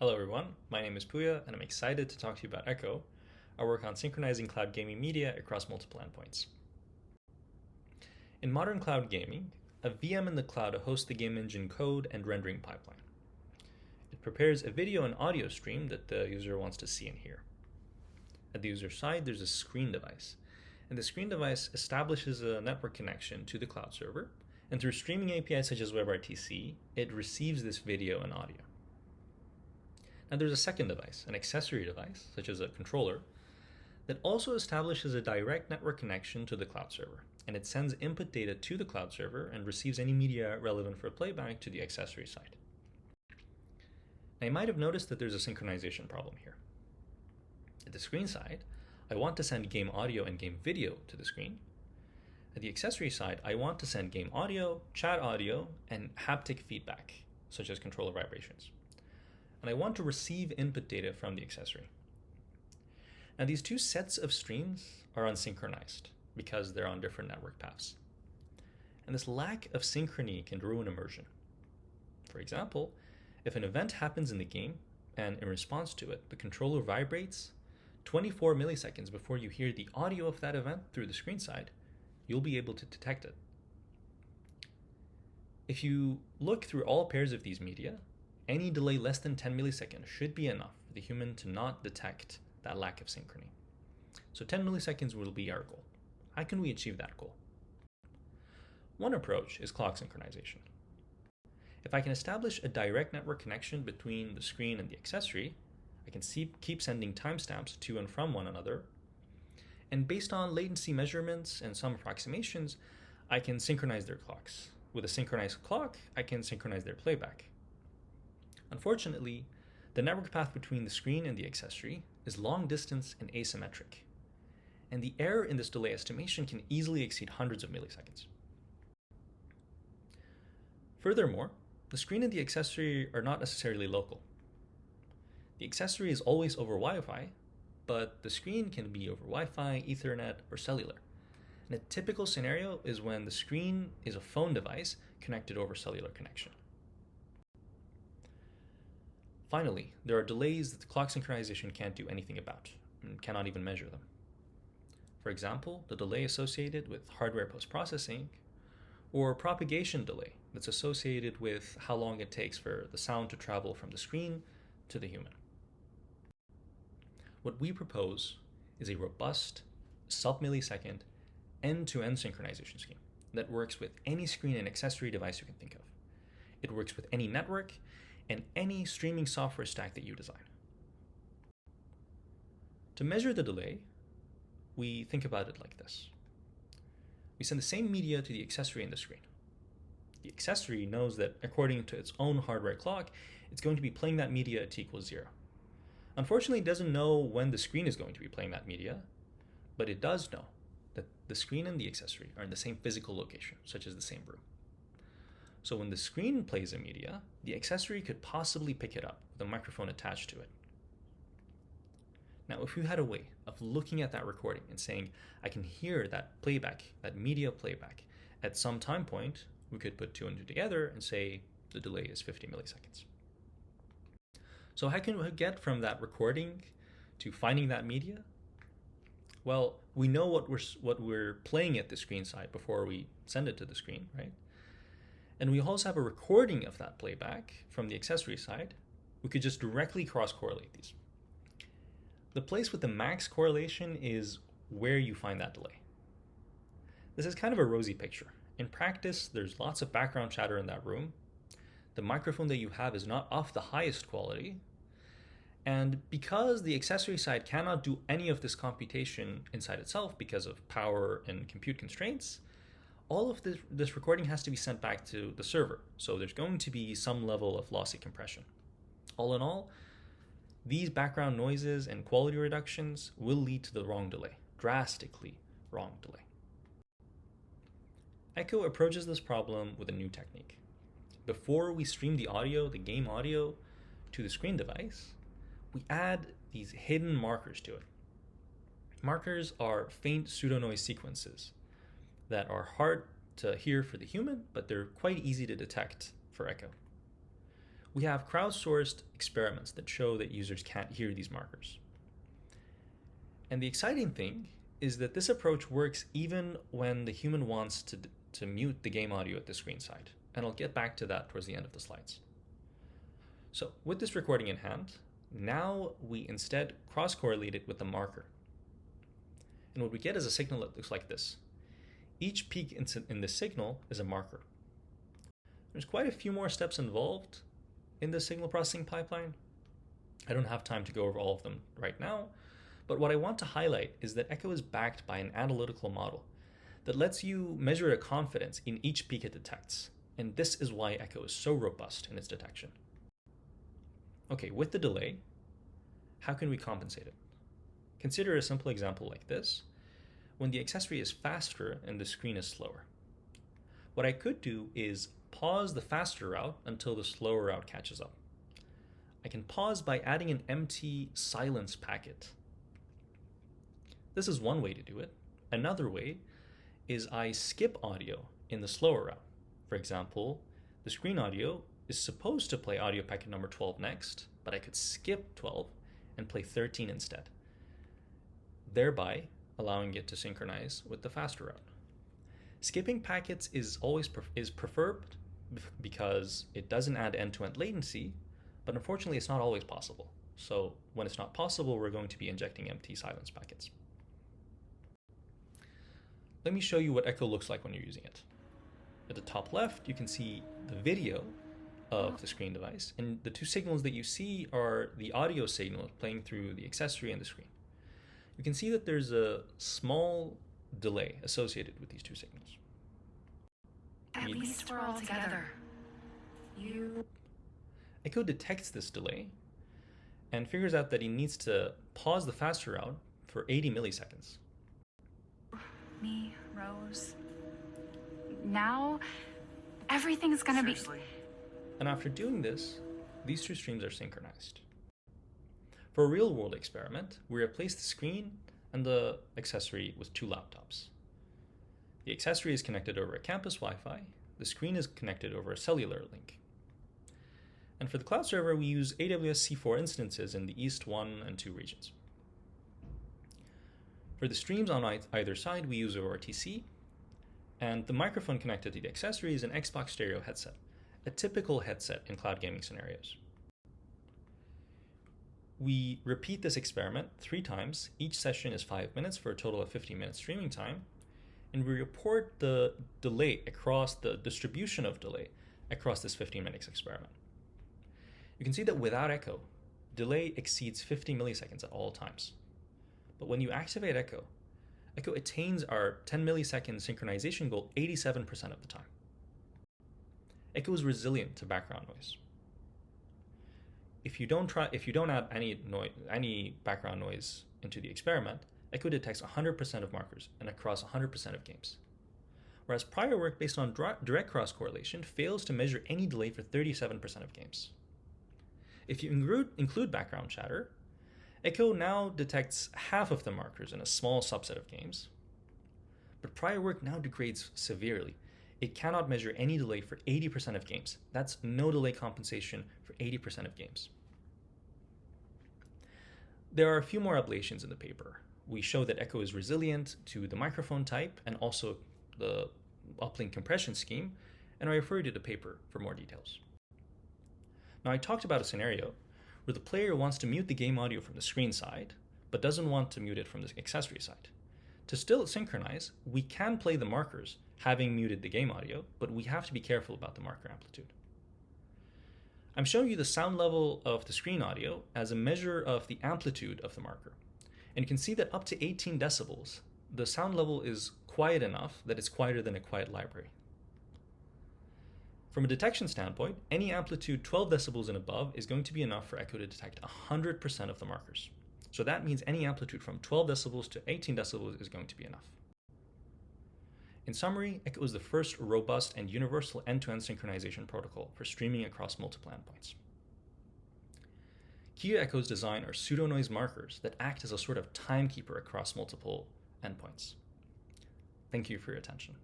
Hello everyone, my name is Puya and I'm excited to talk to you about Ekho, our work on synchronizing cloud gaming media across multiple endpoints. In modern cloud gaming, a VM in the cloud hosts the game engine code and rendering pipeline. It prepares a video and audio stream that the user wants to see and hear. At the user side, there's a screen device, and the screen device establishes a network connection to the cloud server, and through streaming APIs such as WebRTC, it receives this video and audio. And there's a second device, an accessory device, such as a controller, that also establishes a direct network connection to the cloud server, and it sends input data to the cloud server and receives any media relevant for playback to the accessory side. Now you might have noticed that there's a synchronization problem here. At the screen side, I want to send game audio and game video to the screen. At the accessory side, I want to send game audio, chat audio, and haptic feedback, such as controller vibrations. And I want to receive input data from the accessory. Now these two sets of streams are unsynchronized because they're on different network paths. And this lack of synchrony can ruin immersion. For example, if an event happens in the game and in response to it, the controller vibrates 24 milliseconds before you hear the audio of that event through the screen side, you'll be able to detect it. If you look through all pairs of these media, any delay less than 10 milliseconds should be enough for the human to not detect that lack of synchrony. So 10 milliseconds will be our goal. How can we achieve that goal? One approach is clock synchronization. If I can establish a direct network connection between the screen and the accessory, I can keep sending timestamps to and from one another, and based on latency measurements and some approximations, I can synchronize their clocks. With a synchronized clock, I can synchronize their playback. Unfortunately, the network path between the screen and the accessory is long distance and asymmetric, and the error in this delay estimation can easily exceed hundreds of milliseconds. Furthermore, the screen and the accessory are not necessarily local. The accessory is always over Wi-Fi, but the screen can be over Wi-Fi, Ethernet, or cellular. And a typical scenario is when the screen is a phone device connected over cellular connection. Finally, there are delays that the clock synchronization can't do anything about and cannot even measure them. For example, the delay associated with hardware post-processing, or propagation delay that's associated with how long it takes for the sound to travel from the screen to the human. What we propose is a robust, sub-millisecond, end-to-end synchronization scheme that works with any screen and accessory device you can think of. It works with any network and any streaming software stack that you design. To measure the delay, we think about it like this. We send the same media to the accessory and the screen. The accessory knows that according to its own hardware clock, it's going to be playing that media at t equals 0. Unfortunately, it doesn't know when the screen is going to be playing that media, but it does know that the screen and the accessory are in the same physical location, such as the same room. So when the screen plays a media, the accessory could possibly pick it up with a microphone attached to it. Now, if you had a way of looking at that recording and saying, I can hear that playback, that media playback, at some time point, we could put two and two together and say the delay is 50 milliseconds. So how can we get from that recording to finding that media? Well, we know what we're playing at the screen side before we send it to the screen, right? And we also have a recording of that playback from the accessory side. We could just directly cross-correlate these. The place with the max correlation is where you find that delay. This is kind of a rosy picture. In practice, there's lots of background chatter in that room. The microphone that you have is not of the highest quality. And because the accessory side cannot do any of this computation inside itself because of power and compute constraints, all of this recording has to be sent back to the server. So there's going to be some level of lossy compression. All in all, these background noises and quality reductions will lead to the wrong delay, drastically wrong delay. Ekho approaches this problem with a new technique. Before we stream the audio, the game audio, to the screen device, we add these hidden markers to it. Markers are faint pseudonoise sequences that are hard to hear for the human, but they're quite easy to detect for Ekho. We have crowdsourced experiments that show that users can't hear these markers. And the exciting thing is that this approach works even when the human wants to mute the game audio at the screen side. And I'll get back to that towards the end of the slides. So with this recording in hand, now we instead cross-correlate it with the marker. And what we get is a signal that looks like this. Each peak in the signal is a marker. There's quite a few more steps involved in the signal processing pipeline. I don't have time to go over all of them right now, but what I want to highlight is that Ekho is backed by an analytical model that lets you measure a confidence in each peak it detects, and this is why Ekho is so robust in its detection. Okay, with the delay, how can we compensate it? Consider a simple example like this, when the accessory is faster and the screen is slower. What I could do is pause the faster route until the slower route catches up. I can pause by adding an empty silence packet. This is one way to do it. Another way is I skip audio in the slower route. For example, the screen audio is supposed to play audio packet number 12 next, but I could skip 12 and play 13 instead, thereby allowing it to synchronize with the faster route. Skipping packets is preferred because it doesn't add end-to-end latency, but unfortunately it's not always possible. So when it's not possible, we're going to be injecting empty silence packets. Let me show you what Ekho looks like when you're using it. At the top left, you can see the video of the screen device, and the two signals that you see are the audio signal playing through the accessory and the screen. You can see that there's a small delay associated with these two signals. At least we're all together. Ekho detects this delay and figures out that he needs to pause the faster route for 80 milliseconds. Me, Rose. Now, everything's gonna be... And after doing this, these two streams are synchronized. For a real-world experiment, we replace the screen and the accessory with two laptops. The accessory is connected over a campus Wi-Fi. The screen is connected over a cellular link. And for the cloud server, we use AWS C4 instances in the East 1 and 2 regions. For the streams on either side, we use ORTC, and the microphone connected to the accessory is an Xbox stereo headset, a typical headset in cloud gaming scenarios. We repeat this experiment 3 times. Each session is 5 minutes for a total of 15 minutes streaming time. And we report the delay across the distribution of delay across this 15 minutes experiment. You can see that without Ekho, delay exceeds 50 milliseconds at all times. But when you activate Ekho attains our 10 millisecond synchronization goal 87% of the time. Ekho is resilient to background noise. If you don't add any background noise into the experiment, Ekho detects 100% of markers and across 100% of games. Whereas prior work based on direct cross-correlation fails to measure any delay for 37% of games. If you include background chatter, Ekho now detects half of the markers in a small subset of games, but prior work now degrades severely. It cannot measure any delay for 80% of games. That's no delay compensation for 80% of games. There are a few more ablations in the paper. We show that Ekho is resilient to the microphone type and also the uplink compression scheme, and I refer you to the paper for more details. Now, I talked about a scenario where the player wants to mute the game audio from the screen side, but doesn't want to mute it from the accessory side. To still synchronize, we can play the markers, having muted the game audio, but we have to be careful about the marker amplitude. I'm showing you the sound level of the screen audio as a measure of the amplitude of the marker. And you can see that up to 18 decibels, the sound level is quiet enough that it's quieter than a quiet library. From a detection standpoint, any amplitude 12 decibels and above is going to be enough for Ekho to detect 100% of the markers. So that means any amplitude from 12 decibels to 18 decibels is going to be enough. In summary, Ekho is the first robust and universal end-to-end synchronization protocol for streaming across multiple endpoints. Key to Ekho's design are pseudo-noise markers that act as a sort of timekeeper across multiple endpoints. Thank you for your attention.